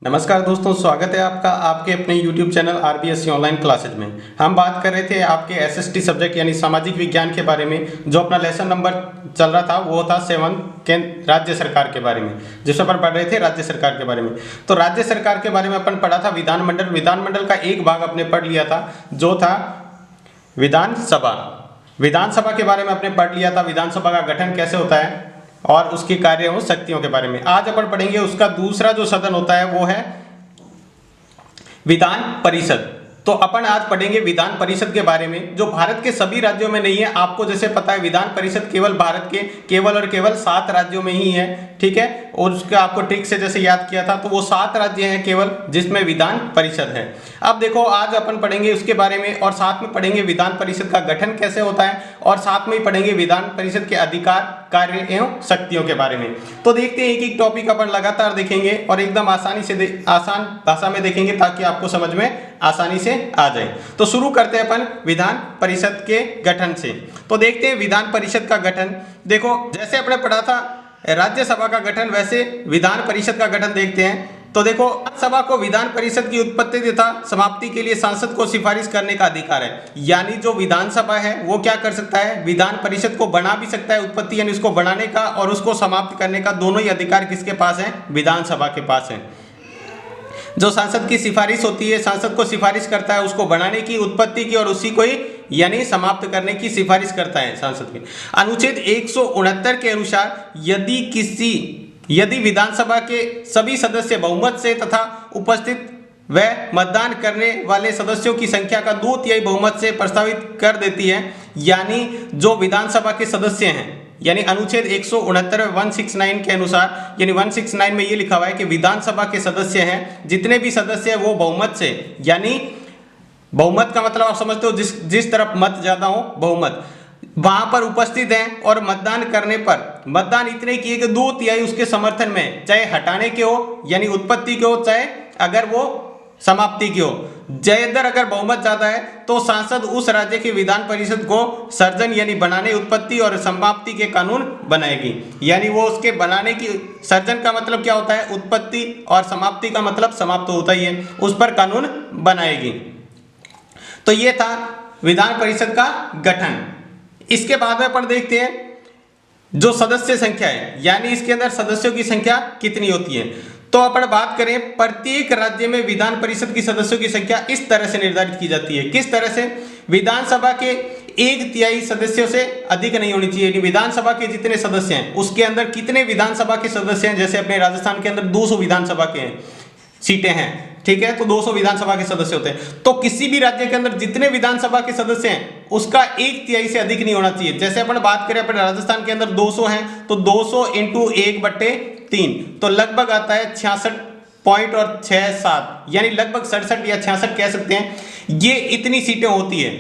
नमस्कार दोस्तों, स्वागत है आपका आपके अपने YouTube channel RBSC online classes में। हम बात कर रहे थे आपके SST सब्जेक्ट यानी सामाजिक विज्ञान के बारे में। जो अपना लेसन नंबर चल रहा था वो था 7 केंद्र राज्य सरकार के बारे में, जिसमें अपन पढ़ रहे थे राज्य सरकार के बारे में। तो राज्य सरकार के बारे में अपन पढ़ा था विधानमंडल। विधानमंडल का एक भाग अपने पढ़ लिया था जो था विधानसभा। विधानसभा के बारे में अपने पढ़ लिया था, विधानसभा का गठन कैसे होता है और उसके कार्य और शक्तियों के बारे में। आज अपन पढ़ेंगे उसका दूसरा जो सदन होता है वो है विधान परिषद। तो अपन आज पढ़ेंगे विधान परिषद के बारे में, जो भारत के सभी राज्यों में नहीं है। आपको जैसे पता है विधान परिषद केवल भारत के केवल और केवल 7 राज्यों में ही है, ठीक है। और उसका आपको ट्रिक से जैसे याद किया था तो वो 7 राज्य हैं केवल जिसमें विधान परिषद है। अब देखो आज अपन पढ़ेंगे उसके बारे में और साथ में पढ़ेंगे विधान परिषद का गठन कैसे होता है और साथ में ही पढ़ेंगे विधान परिषद के अधिकार, कार्य एवं शक्तियों के बारे में। तो देखते हैं एक एक टॉपिक अपन लगातार देखेंगे और एकदम आसानी से आसान भाषा में देखेंगे ताकि आपको समझ में आसानी से आ जाए। तो शुरू करते हैं अपन विधान परिषद के गठन से। तो देखते हैं विधान परिषद का गठन। देखो जैसे अपने पढ़ा था राज्यसभा का गठन, वैसे विधान परिषद का गठन देखते हैं। तो देखो सभा को विधान परिषद की उत्पत्ति तथा समाप्ति के लिए सांसद को सिफारिश करने का अधिकार है। यानी जो विधानसभा है वो क्या कर सकता है, विधान परिषद को बना भी सकता है, उत्पत्ति यानी उसको बनाने का और उसको समाप्त करने का दोनों ही अधिकार किसके पास है, विधानसभा के पास है। जो सांसद की सिफारिश होती है, सांसद को सिफारिश करता है उसको बनाने की, उत्पत्ति की और उसी को ही यानी समाप्त करने की सिफारिश करता है सांसद की। अनुच्छेद 169 के अनुसार यदि विधानसभा के सभी सदस्य बहुमत से तथा उपस्थित व मतदान करने वाले सदस्यों की संख्या का 2/3 बहुमत से प्रस्तावित कर देती है, यानी जो विधानसभा के सदस्य हैं, यानी अनुच्छेद 169 169 के अनुसार, यानी 169 में ये लिखा हुआ है कि विधानसभा के सदस्य हैं, जितने भी सदस्य हैं वो बहुमत से, यानी बहुमत का मतलब आप समझते हो जिस तरफ मत ज्यादा हो बहुमत, वहां पर उपस्थित हैं और मतदान करने पर मतदान इतने किए कि 2/3 उसके समर्थन में, चाहे हटाने के हो यानी उत्पत्ति के हो, चाहे अगर वो समाप्ति की हो। ज्यादातर अगर बहुमत ज्यादा है तो सांसद उस राज्य की विधान परिषद को सर्जन यानी बनाने, उत्पत्ति और समाप्ति के कानून बनाएगी। यानी वो उसके बनाने की, सर्जन का मतलब क्या होता है, उत्पत्ति, और समाप्ति का मतलब समाप्त होता ही है, उस पर कानून बनाएगी। तो ये था विधान परिषद का गठन। इसके बाद में अपन देखते हैं जो सदस्य संख्या है, यानी इसके अंदर सदस्यों की संख्या कितनी होती है। तो अपन बात करें, प्रत्येक राज्य में विधान परिषद की सदस्यों की संख्या इस तरह से निर्धारित की जाती है। किस तरह से, विधानसभा के 1/3 सदस्यों से अधिक नहीं होनी चाहिए। विधानसभा के जितने सदस्य हैं उसके अंदर कितने विधानसभा के सदस्य हैं, जैसे अपने राजस्थान के अंदर 200 विधानसभा के सीटें हैं, ठीक है, तो 200 विधानसभा के सदस्य होते हैं। तो किसी भी राज्य के अंदर जितने विधानसभा के सदस्य हैं उसका 1/3 से अधिक नहीं होना चाहिए। जैसे अपन बात करें अपने राजस्थान के अंदर 200 हैं तो 200 × 1/3 तो लगभग आता है 66.67, यानी लगभग 67 या 66 कह सकते हैं। ये इतनी सीटें होती है,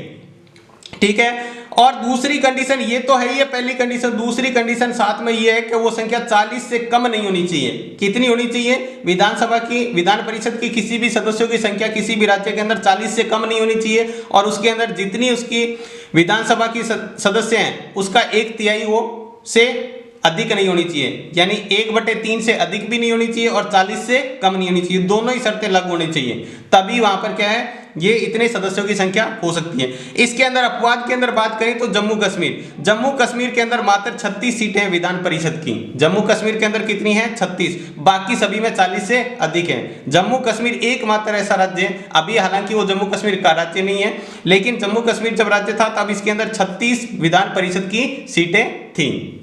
ठीक है। और दूसरी कंडीशन, ये तो है, ये पहली कंडीशन। दूसरी कंडीशन साथ में ये है कि वो संख्या 40 से कम नहीं होनी चाहिए। कितनी होनी चाहिए, विधानसभा की, विधान परिषद की किसी भी सदस्यों की संख्या किसी भी राज्य के अंदर 40 से कम नहीं होनी चाहिए, और उसके अंदर जितनी उसकी विधानसभा की सदस्य हैं उसका 1/3 वो से अधिक नहीं होनी चाहिए, यानी 1/3 से अधिक भी नहीं होनी चाहिए और 40 से कम नहीं होनी चाहिए। दोनों ही शर्तें लागू होनी चाहिए, तभी वहां पर क्या है, ये इतने सदस्यों की संख्या हो सकती है। इसके अंदर अपवाद के अंदर बात करें तो जम्मू कश्मीर के अंदर मात्र 36 सीटें हैं विधान परिषद की। जम्मू कश्मीर के अंदर कितनी है, 36, बाकी सभी में 40 से अधिक है। जम्मू कश्मीर एकमात्र ऐसा राज्य है, अभी हालांकि वो जम्मू कश्मीर का राज्य नहीं है, लेकिन जम्मू कश्मीर जब राज्य था तब इसके अंदर 36 विधान परिषद की सीटें थी।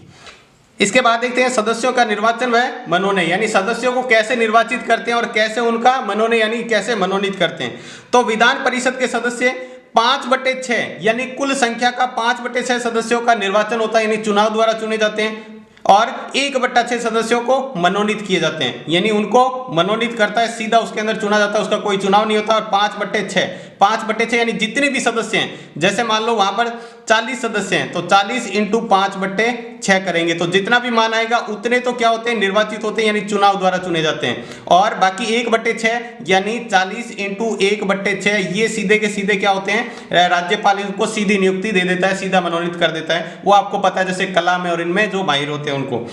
इसके बाद देखते हैं सदस्यों का निर्वाचन व मनोनयन, यानी सदस्यों को कैसे निर्वाचित करते हैं और कैसे उनका मनोनयन यानी कैसे मनोनीत करते हैं। तो विधान परिषद के सदस्य 5/6 यानी कुल संख्या का 5/6 सदस्यों का निर्वाचन होता है, यानी चुनाव द्वारा चुने जाते हैं, और 1/6 सदस्यों को मनोनीत किए जाते हैं, यानी उनको मनोनीत करता है, सीधा उसके अंदर चुना जाता है, उसका कोई चुनाव नहीं होता। और 5/6 यानी जितने भी सदस्य हैं, जैसे मान लो वहां पर 40 सदस्य हैं तो 40 × 5/6 करेंगे तो जितना भी मान आएगा उतने तो क्या होते हैं, निर्वाचित होते हैं, यानी चुनाव द्वारा चुने जाते हैं। और बाकी 1/6 यानी 40 × 1/6 ये सीधे के सीधे क्या होते हैं, राज्यपाल इनको सीधी नियुक्ति दे देता है, सीधा मनोनीत कर देता है। वो आपको पता है, जैसे कला में और इनमें जो माहिर होते हैं उनको।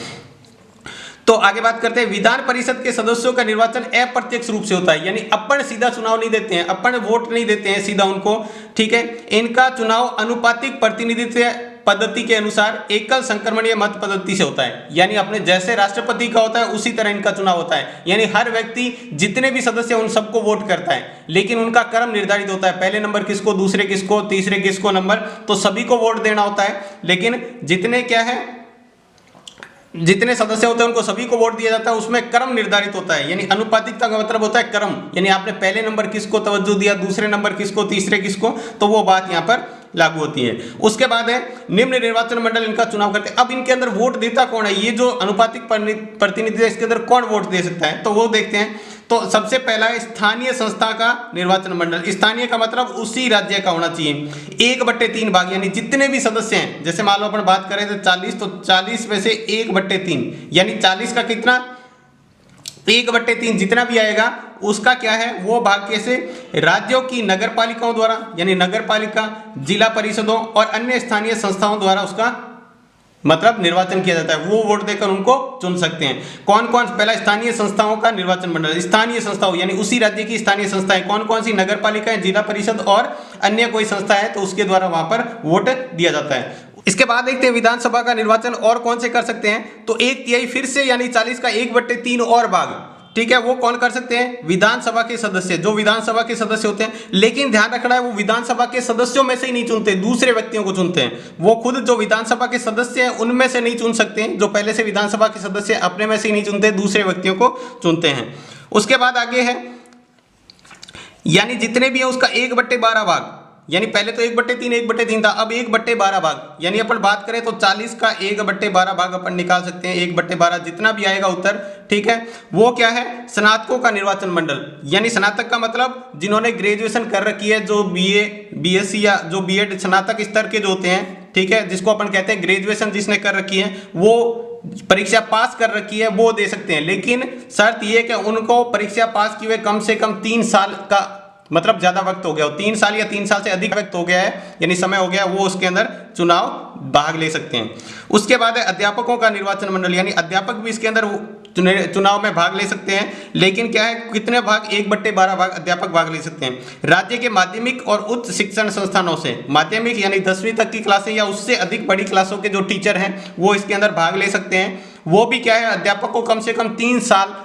तो आगे बात करते हैं, विधान परिषद के सदस्यों का निर्वाचन अप्रत्यक्ष रूप से होता है, यानी अपन सीधा चुनाव नहीं देते हैं, अपन वोट नहीं देते हैं सीधा उनको, ठीक है। इनका चुनाव अनुपातिक प्रतिनिधित्व पद्धति के अनुसार एकल संक्रमणीय मत पद्धति से होता है, यानी अपने जैसे राष्ट्रपति का होता है उसी तरह इनका चुनाव होता है, यानी हर व्यक्ति जितने भी सदस्य उन सबको वोट करता है, लेकिन उनका क्रम निर्धारित होता है, पहले नंबर किसको, दूसरे किसको, तीसरे किसको नंबर, तो सभी को वोट देना होता है। लेकिन जितने क्या है, जितने सदस्य होते हैं उनको सभी को वोट दिया जाता है, उसमें क्रम निर्धारित होता है, यानी अनुपातिकता का मतलब होता है क्रम, यानी आपने पहले नंबर किसको तवज्जो दिया, दूसरे नंबर किसको, तीसरे किसको, तो वो बात यहाँ पर लागू होती है। उसके बाद है निम्न निर्वाचन मंडल इनका चुनाव करते हैं। अब इनके अंदर वोट देता कौन है, ये जो अनुपातिक प्रतिनिधि है इसके अंदर कौन वोट दे सकता है, तो वो देखते हैं। तो सबसे पहला है स्थानीय संस्था का निर्वाचन मंडल। स्थानीय का मतलब उसी राज्य का होना चाहिए। 1/3 भाग, यानी जितने भी सदस्य हैं, जैसे मान लो अपन बात करें तो 40, तो 40 में से 1/3, यानी 40 का कितना, 1/3 जितना भी आएगा उसका क्या है, वो भाग कैसे, राज्यों की नगर पालिकाओं द्वारा, यानी नगर पालिका, जिला परिषदों और अन्य स्थानीय संस्थाओं द्वारा उसका मतलब निर्वाचन किया जाता है, वो वोट देकर उनको चुन सकते हैं। कौन कौन, पहला स्थानीय संस्थाओं का निर्वाचन मंडल, स्थानीय संस्थाओं यानी उसी राज्य की स्थानीय संस्थाएं, कौन कौन सी, नगर पालिका है, जिला परिषद और अन्य कोई संस्था है, तो उसके द्वारा वहां पर वोट दिया जाता है। इसके बाद देखते हैं विधानसभा का निर्वाचन और कौन से कर सकते हैं, तो 1/3 फिर से, यानी 40 का 1/3 और भाग, ठीक है, वो कौन कर सकते हैं, विधानसभा के सदस्य, जो विधानसभा के सदस्य होते हैं। लेकिन ध्यान रखना है वो विधानसभा के सदस्यों में से ही नहीं चुनते, दूसरे व्यक्तियों को चुनते हैं। वो खुद जो विधानसभा के सदस्य हैं उनमें से नहीं चुन सकते हैं, जो पहले से विधानसभा के सदस्य अपने में से ही नहीं चुनते, दूसरे व्यक्तियों को चुनते हैं। उसके बाद आगे है, यानी जितने भी है उसका 1/12 भाग, यानी पहले तो 1/3 1/3 था, अब 1/12 भाग, यानी अपन बात करें तो 40 का 1/12 भाग अपन निकाल सकते हैं, 1/12 जितना भी आएगा उत्तर, ठीक है। वो क्या है, स्नातकों का निर्वाचन मंडल, यानी स्नातक का मतलब जिन्होंने ग्रेजुएशन कर रखी है, जो BA BSc या जो B.Ed स्नातक स्तर के जो होते हैं, ठीक है, जिसको अपन कहते हैं ग्रेजुएशन जिसने कर रखी है, वो परीक्षा पास कर रखी है, वो दे सकते हैं। लेकिन शर्त ये कि उनको परीक्षा पास किए हुए कम से कम 3 साल का मतलब ज्यादा वक्त हो गया हो, 3 साल या 3 साल से अधिक वक्त हो गया है, यानी समय हो गया, वो उसके अंदर चुनाव भाग ले सकते हैं। उसके बाद है अध्यापकों का निर्वाचन मंडल, यानी अध्यापक भी इसके अंदर चुनाव में भाग ले सकते हैं, लेकिन क्या है, कितने भाग, 1/12 भाग अध्यापक भाग ले सकते हैं। राज्य के माध्यमिक और उच्च शिक्षण संस्थानों से, माध्यमिक यानी 10वीं तक की क्लासें या उससे अधिक बड़ी क्लासों के जो टीचर हैं वो इसके अंदर भाग ले सकते हैं। वो भी क्या है, अध्यापक को कम से कम 3 साल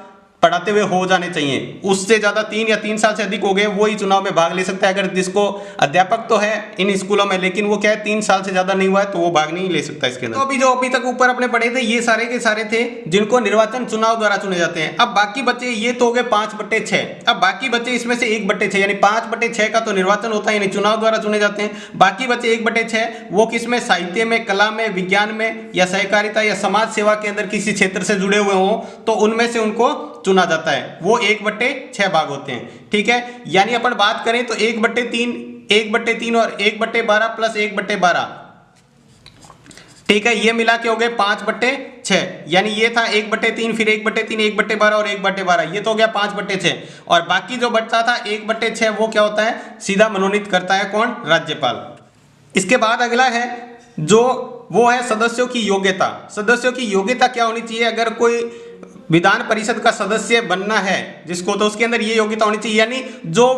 पढ़ाते हुए हो जाने चाहिए, उससे ज्यादा 3 या 3 साल से अधिक हो गए वो ही चुनाव में भाग ले सकता है। अगर जिसको अध्यापक तो है इन स्कूलों में, लेकिन वो क्या है 3 साल से ज्यादा नहीं हुआ है, तो वो भाग नहीं ले सकता इसके अंदर। तो अभी जो अभी तक ऊपर अपने पढ़े थे ये सारे के सारे थे जिनको निर्वाचन चुनाव द्वारा चुने जाते हैं। अब बाकी बचे, ये तो हो गए 5/6, अब बाकी बचे इसमें से 1/6, यानी 5/6 का तो निर्वाचन होता है, यानी चुनाव द्वारा चुने जाते हैं। बाकी बचे 1/6, वो किसमें, साहित्य में, कला में, विज्ञान में या सहकारिता या समाज सेवा के अंदर किसी क्षेत्र से जुड़े हुए हों, तो उनमें से उनको चुना जाता है, वो 1/6 भाग होते हैं, ठीक है। यानी अपन बात करें तो 1/3 और 1/12 प्लस 1/12, ठीक है, ये मिला के हो गए 5/6, यानी ये था 1/3 फिर 1/3 1/12 और 1/12, ये तो हो गया 5/6। और बाकी जो बचता था 1/6 वो क्या होता है, सीधा मनोनीत करता है कौन, राज्यपाल। इसके बाद अगला है जो वो है सदस्यों की योग्यता। सदस्यों की योग्यता क्या होनी चाहिए, अगर कोई विधान परिषद का सदस्य बनना है जिसको, तो उसके अंदर ये योग्यता होनी चाहिए, यानी जो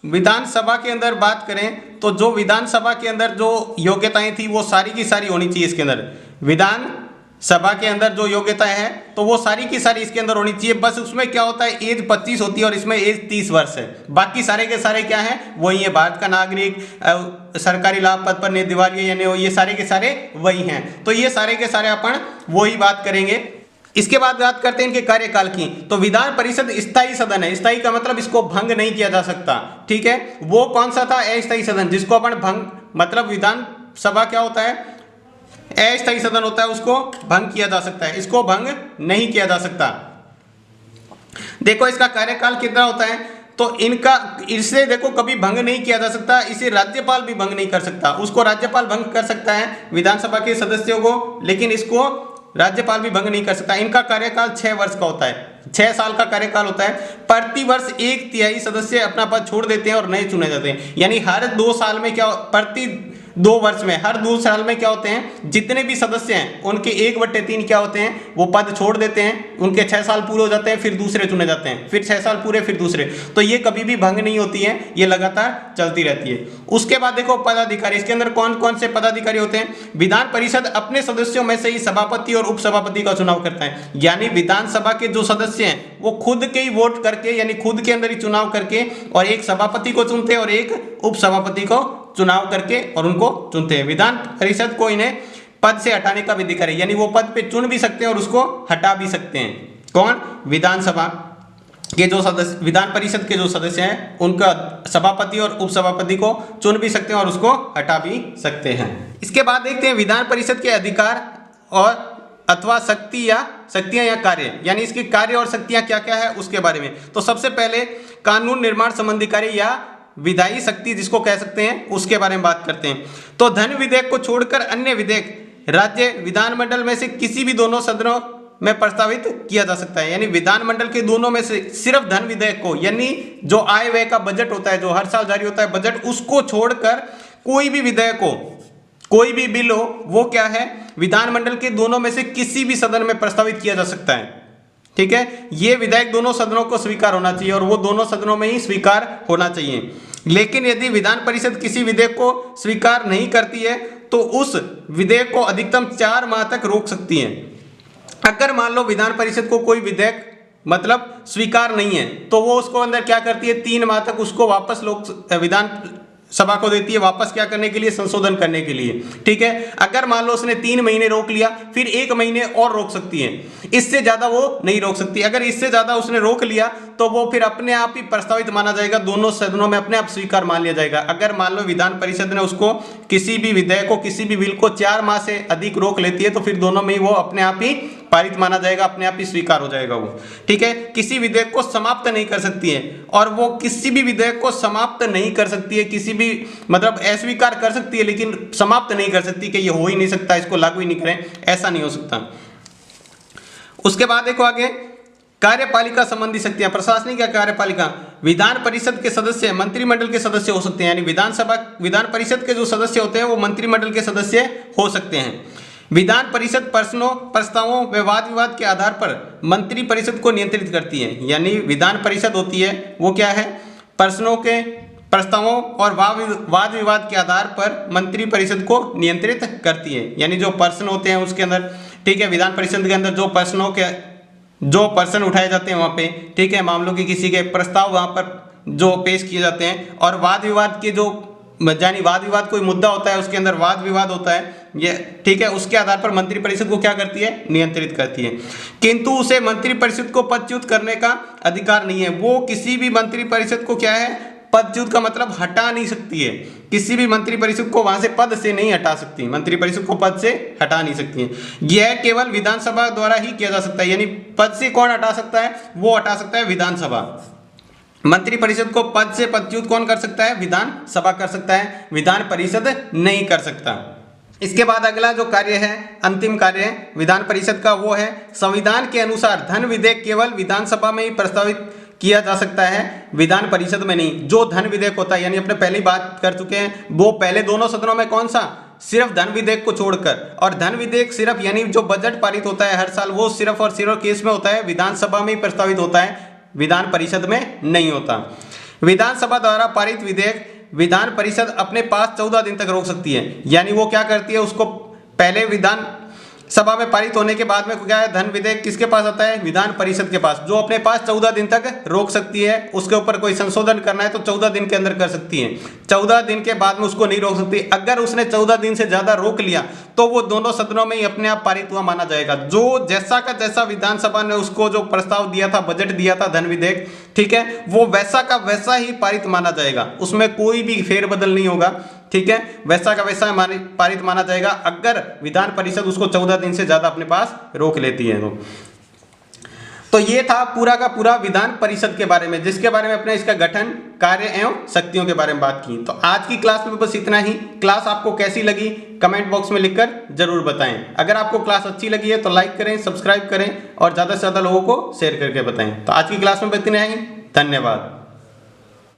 विधानसभा के अंदर बात करें तो जो विधानसभा के अंदर जो योग्यताएं थी वो सारी की सारी होनी चाहिए इसके अंदर। विधानसभा के अंदर जो योग्यताएं हैं तो वो सारी की सारी इसके अंदर होनी चाहिए। बस उसमें क्या होता है, एज 25 होती है और इसमें एज 30 वर्ष है। बाकी सारे के सारे क्या है, वही है, भारत का नागरिक, सरकारी लाभ, पद पर दिवालिया, यानी ये सारे के सारे वही हैं। तो ये सारे के सारे अपन वही बात करेंगे। इसके बाद बात करते हैं इनके कार्यकाल की। तो विधान परिषद स्थायी सदन है, स्थायी का मतलब इसको भंग नहीं किया जा सकता, ठीक है। वो कौन सा था, अस्थायी सदन, जिसको अपन भंग, मतलब विधान सभा क्या होता है, अस्थायी सदन होता है, उसको भंग किया जा सकता है, इसको भंग नहीं किया जा सकता। देखो इसका कार्यकाल कितना होता है, तो इनका, इसे देखो कभी भंग नहीं किया जा सकता, इसे राज्यपाल भी भंग नहीं कर सकता। उसको राज्यपाल भंग कर सकता है विधानसभा के सदस्यों को, लेकिन इसको राज्यपाल भी भंग नहीं कर सकता। इनका कार्यकाल 6 वर्ष का होता है, 6 साल का कार्यकाल होता है। प्रति वर्ष 1/3 सदस्य अपना पद छोड़ देते हैं और नए चुने जाते हैं, यानी हर 2 साल में क्या, प्रति 2 वर्ष में, हर 2 साल में क्या होते हैं, जितने भी सदस्य हैं उनके 1/3 क्या होते हैं, वो पद छोड़ देते हैं, उनके 6 साल पूरे हो जाते हैं, फिर दूसरे चुने जाते हैं, फिर 6 साल पूरे, फिर दूसरे। तो ये कभी भी भंग नहीं होती है, ये लगातार चलती रहती है। उसके बाद देखो पदाधिकारी, इसके अंदर कौन कौन से पदाधिकारी होते हैं। विधान परिषद अपने सदस्यों में से ही सभापति और उपसभापति का चुनाव करता है, यानी विधानसभा के जो सदस्य हैं वो खुद के ही वोट करके, यानी खुद के अंदर ही चुनाव करके, और एक सभापति को चुनते हैं और एक उपसभापति को चुनाव करके और उनको चुनते हैं। विधान परिषद को इन्हें पद से हटाने का भी अधिकार है, यानी वो पद पे चुन भी सकते हैं और उसको हटा भी सकते हैं। कौन, विधानसभा के जो सदस्य, विधान परिषद के जो सदस्य हैं उनका सभापति और उपसभापति को चुन भी सकते हैं और उसको हटा भी सकते हैं। इसके बाद देखते हैं विधान परिषद के अधिकार और अथवा शक्तियां या कार्य, यानी इसके कार्य और शक्तियां क्या क्या है उसके बारे में। तो सबसे पहले कानून निर्माण संबंधी कार्य या विधायी शक्ति जिसको कह सकते हैं, उसके बारे में बात करते हैं। तो धन विधेयक को छोड़कर अन्य विधेयक राज्य विधानमंडल में से किसी भी दोनों सदनों में प्रस्तावित किया जा सकता है, यानी विधानमंडल के दोनों में से सिर्फ धन विधेयक को, यानी जो आय व्यय का बजट होता है, जो हर साल जारी होता है बजट, उसको छोड़कर कोई भी विधेयक हो, कोई भी बिल हो, वो क्या है, विधानमंडल के दोनों में से किसी भी सदन में प्रस्तावित किया जा सकता है। ठीक है, ये विधेयक दोनों सदनों को स्वीकार होना चाहिए और वो दोनों सदनों में ही स्वीकार होना चाहिए। लेकिन यदि विधान परिषद किसी विधेयक को स्वीकार नहीं करती है तो उस विधेयक को अधिकतम 4 माह तक रोक सकती है। अगर मान लो विधान परिषद को कोई विधेयक मतलब स्वीकार नहीं है तो वो उसको अंदर क्या करती है, 3 माह तक उसको वापस विधान सभा को देती है, वापस क्या करने के लिए, संशोधन करने के लिए। ठीक है, अगर मान लो उसने 3 महीने रोक लिया, फिर 1 महीने और रोक सकती है, इससे ज्यादा वो नहीं रोक सकती। अगर इससे ज्यादा उसने रोक लिया तो वो फिर अपने आप ही प्रस्तावित माना जाएगा, दोनों सदनों में अपने आप स्वीकार मान लिया जाएगा। अगर मान लो विधान परिषद ने उसको किसी भी विधेयक को, किसी भी बिल को 4 माह से अधिक रोक लेती है तो फिर दोनों में ही वो अपने आप ही पारित माना जाएगा, अपने आप ही स्वीकार हो जाएगा वो। ठीक है, किसी विधेयक को समाप्त नहीं कर सकती है, और वो किसी भी विधेयक को समाप्त नहीं कर सकती है, किसी भी मतलब अस्वीकार कर सकती है लेकिन समाप्त नहीं कर सकती कि ये हो ही नहीं सकता, इसको लागू ही नहीं करें, ऐसा नहीं हो सकता। उसके बाद देखो आगे कार्यपालिका संबंधी शक्तियां, प्रशासनिक या कार्यपालिका। विधान परिषद के सदस्य मंत्रिमंडल के सदस्य हो सकते हैं, यानी विधान परिषद के जो सदस्य होते हैं वो मंत्रिमंडल के सदस्य हो सकते हैं। विधान परिषद प्रश्नों, प्रस्तावों व वाद विवाद के आधार पर मंत्री परिषद को नियंत्रित करती है, यानी विधान परिषद होती है वो क्या है, प्रश्नों के, प्रस्तावों और वाद विवाद के आधार पर मंत्री परिषद को नियंत्रित करती है, यानी जो प्रश्न होते हैं उसके अंदर, ठीक है, विधान परिषद के अंदर जो प्रश्न उठाए जाते हैं वहाँ पे, ठीक है, मामलों के किसी के प्रस्ताव वहाँ पर जो पेश किए जाते हैं, और वाद विवाद के जो, यानी वाद विवाद कोई मुद्दा होता है उसके अंदर वाद विवाद होता है ये, ठीक है, उसके आधार पर मंत्री परिषद को क्या करती है, नियंत्रित करती है। किंतु उसे मंत्री परिषद को पदच्युत करने का अधिकार नहीं है, वो किसी भी मंत्री परिषद को क्या है, पदच्युत का मतलब हटा नहीं सकती है, किसी भी मंत्री परिषद को वहां से पद से नहीं हटा सकती, मंत्री परिषद को पद से हटा नहीं सकती है। यह केवल विधानसभा द्वारा ही किया जा सकता है, यानी पद से कौन हटा सकता है, वो हटा सकता है विधानसभा। मंत्री परिषद को पद से पदच्युत कौन कर सकता है, विधानसभा कर सकता है, विधान परिषद नहीं कर सकता। इसके बाद अगला जो कार्य है, अंतिम कार्य है विधान परिषद का, वो है संविधान के अनुसार धन विधेयक केवल विधानसभा में ही प्रस्तावित किया जा सकता है, विधान परिषद में नहीं। जो धन विधेयक होता है, यानी अपने पहले ही बात कर चुके हैं, वो पहले दोनों सदनों में कौन सा, सिर्फ धन विधेयक को छोड़कर, और धन विधेयक सिर्फ यानी जो बजट पारित होता है हर साल, वो सिर्फ और सिर्फ केस में होता है विधानसभा में ही प्रस्तावित होता है, विधान परिषद में नहीं होता। विधानसभा द्वारा पारित विधेयक विधान परिषद अपने पास 14 दिन तक रोक सकती है, यानी वो क्या करती है, उसको पहले विधान सभा में पारित होने के बाद में क्या है, धन विधेयक किसके पास आता है, विधान परिषद के पास, जो अपने पास 14 दिन तक रोक सकती है। उसके ऊपर कोई संशोधन करना है तो 14 दिन के अंदर कर सकती है, 14 दिन के बाद में उसको नहीं रोक सकती। अगर उसने 14 दिन से ज्यादा रोक लिया तो वो दोनों सदनों में ही अपने आप पारित हुआ माना जाएगा। जो जैसा का जैसा विधानसभा ने उसको जो प्रस्ताव दिया था, बजट दिया था धन विधेयक, ठीक है, वो वैसा का वैसा ही पारित माना जाएगा, उसमें कोई भी फेरबदल नहीं होगा, ठीक है, वैसा का वैसा पारित माना जाएगा अगर विधान परिषद उसको 14 दिन से ज्यादा अपने पास रोक लेती है। तो ये था पूरा का पूरा विधान परिषद के बारे में, जिसके बारे में अपने इसका गठन, कार्य एवं शक्तियों के बारे में बात की। तो आज की क्लास में बस इतना ही। क्लास आपको कैसी लगी कमेंट बॉक्स में लिखकर जरूर बताएं। अगर आपको क्लास अच्छी लगी है तो लाइक करें, सब्सक्राइब करें और ज्यादा से ज्यादा लोगों को शेयर करके बताएं। तो आज की क्लास में बस इतना ही, धन्यवाद।